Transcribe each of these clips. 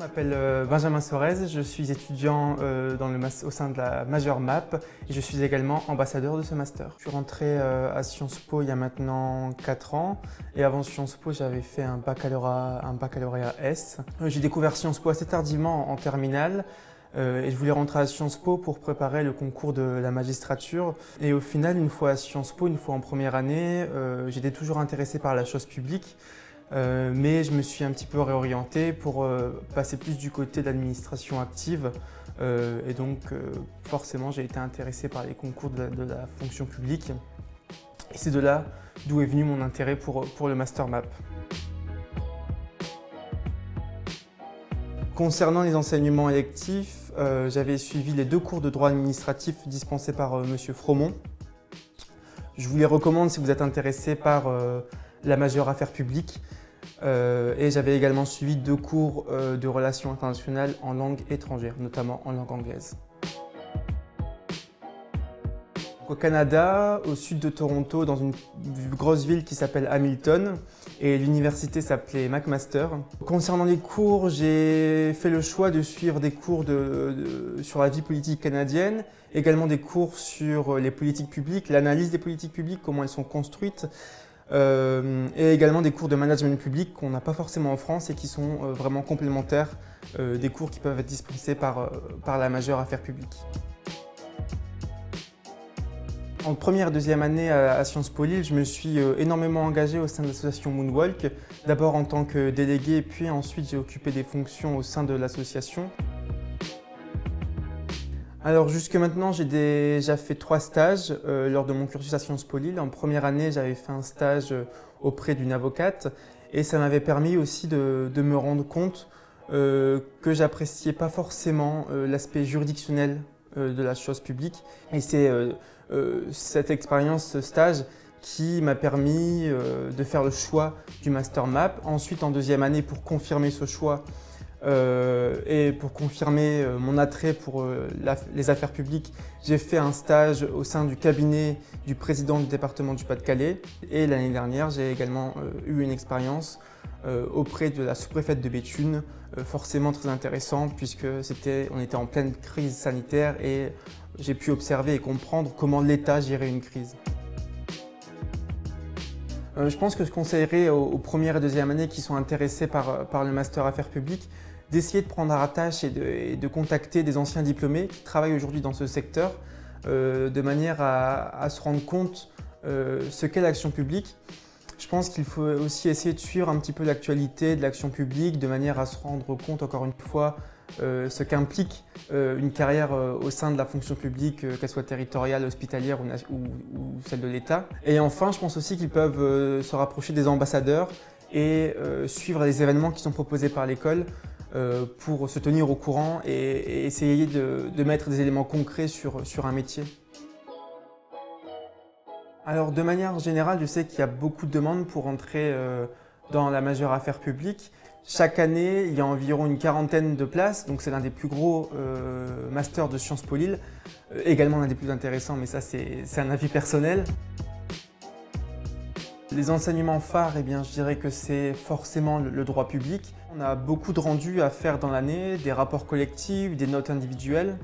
Je m'appelle Benjamin Sorez, je suis étudiant au sein de la majeure MAP et je suis également ambassadeur de ce master. Je suis rentré à Sciences Po il y a maintenant 4 ans et avant Sciences Po j'avais fait un baccalauréat S. J'ai découvert Sciences Po assez tardivement en terminale et je voulais rentrer à Sciences Po pour préparer le concours de la magistrature. Et au final, une fois à Sciences Po, une fois en première année, j'étais toujours intéressé par la chose publique. Mais je me suis un petit peu réorienté pour passer plus du côté de l'administration active et donc forcément j'ai été intéressé par les concours de la fonction publique et c'est de là d'où est venu mon intérêt pour le Master MAP. Concernant les enseignements électifs, j'avais suivi les 2 cours de droit administratif dispensés par M. Fromont. Je vous les recommande si vous êtes intéressé par la majeure affaires publiques et j'avais également suivi 2 cours de relations internationales en langue étrangère, notamment en langue anglaise. Au Canada, au sud de Toronto, dans une grosse ville qui s'appelle Hamilton, et l'université s'appelait McMaster. Concernant les cours, j'ai fait le choix de suivre des cours sur la vie politique canadienne, également des cours sur les politiques publiques, l'analyse des politiques publiques, comment elles sont construites, et également des cours de management public qu'on n'a pas forcément en France et qui sont vraiment complémentaires des cours qui peuvent être dispensés par la majeure affaires publiques. En première et deuxième année à Sciences Po Lille, je me suis énormément engagé au sein de l'association Moonwalk, d'abord en tant que délégué, puis ensuite j'ai occupé des fonctions au sein de l'association. Alors jusque maintenant, j'ai déjà fait 3 stages lors de mon cursus à Sciences Po Lille. En première année, j'avais fait un stage auprès d'une avocate et ça m'avait permis aussi de me rendre compte que j'appréciais pas forcément l'aspect juridictionnel de la chose publique. Et c'est cette expérience, ce stage, qui m'a permis de faire le choix du Master MAP. Ensuite, en deuxième année, pour confirmer ce choix et pour confirmer mon attrait pour les affaires publiques, j'ai fait un stage au sein du cabinet du président du département du Pas-de-Calais. Et l'année dernière, j'ai également eu une expérience auprès de la sous-préfète de Béthune, forcément très intéressant puisque on était en pleine crise sanitaire et j'ai pu observer et comprendre comment l'État gérait une crise. Je pense que je conseillerais aux premières et deuxième années qui sont intéressés par le Master Affaires publiques d'essayer de prendre à rattache et de contacter des anciens diplômés qui travaillent aujourd'hui dans ce secteur de manière à se rendre compte ce qu'est l'action publique. Je pense qu'il faut aussi essayer de suivre un petit peu l'actualité de l'action publique de manière à se rendre compte, encore une fois, ce qu'implique une carrière au sein de la fonction publique, qu'elle soit territoriale, hospitalière ou celle de l'État. Et enfin, je pense aussi qu'ils peuvent se rapprocher des ambassadeurs et suivre les événements qui sont proposés par l'école pour se tenir au courant et essayer de mettre des éléments concrets sur un métier. Alors de manière générale, je sais qu'il y a beaucoup de demandes pour entrer dans la majeure affaires publiques. Chaque année, il y a environ une 40aine de places, donc c'est l'un des plus gros masters de Sciences Po Lille, également l'un des plus intéressants, mais ça c'est un avis personnel. Les enseignements phares, eh bien, je dirais que c'est forcément le droit public. On a beaucoup de rendus à faire dans l'année, des rapports collectifs, des notes individuelles,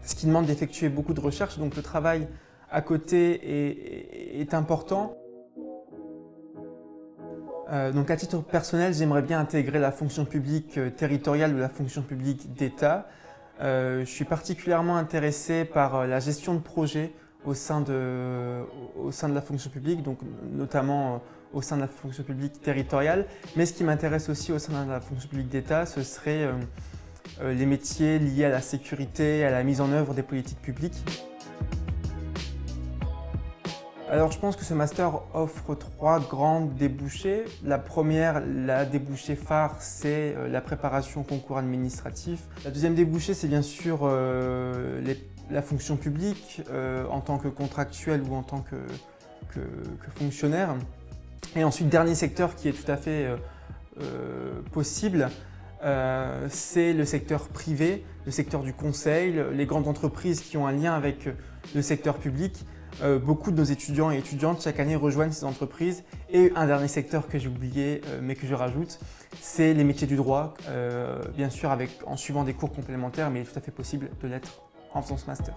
ce qui demande d'effectuer beaucoup de recherches, donc le travail à côté est important. Donc à titre personnel, j'aimerais bien intégrer la fonction publique territoriale ou la fonction publique d'État. Je suis particulièrement intéressé par la gestion de projets au sein de la fonction publique, donc notamment au sein de la fonction publique territoriale. Mais ce qui m'intéresse aussi au sein de la fonction publique d'État, ce serait les métiers liés à la sécurité, à la mise en œuvre des politiques publiques. Alors je pense que ce master offre 3 grandes débouchés. La première, la débouchée phare, c'est la préparation au concours administratif. La deuxième débouchée, c'est bien sûr la fonction publique en tant que contractuel ou en tant que fonctionnaire. Et ensuite, dernier secteur qui est tout à fait possible, c'est le secteur privé, le secteur du conseil, les grandes entreprises qui ont un lien avec le secteur public. Beaucoup de nos étudiants et étudiantes chaque année rejoignent ces entreprises. Et un dernier secteur que j'ai oublié, mais que je rajoute, c'est les métiers du droit, bien sûr en suivant des cours complémentaires, mais il est tout à fait possible de l'être en faisant ce master.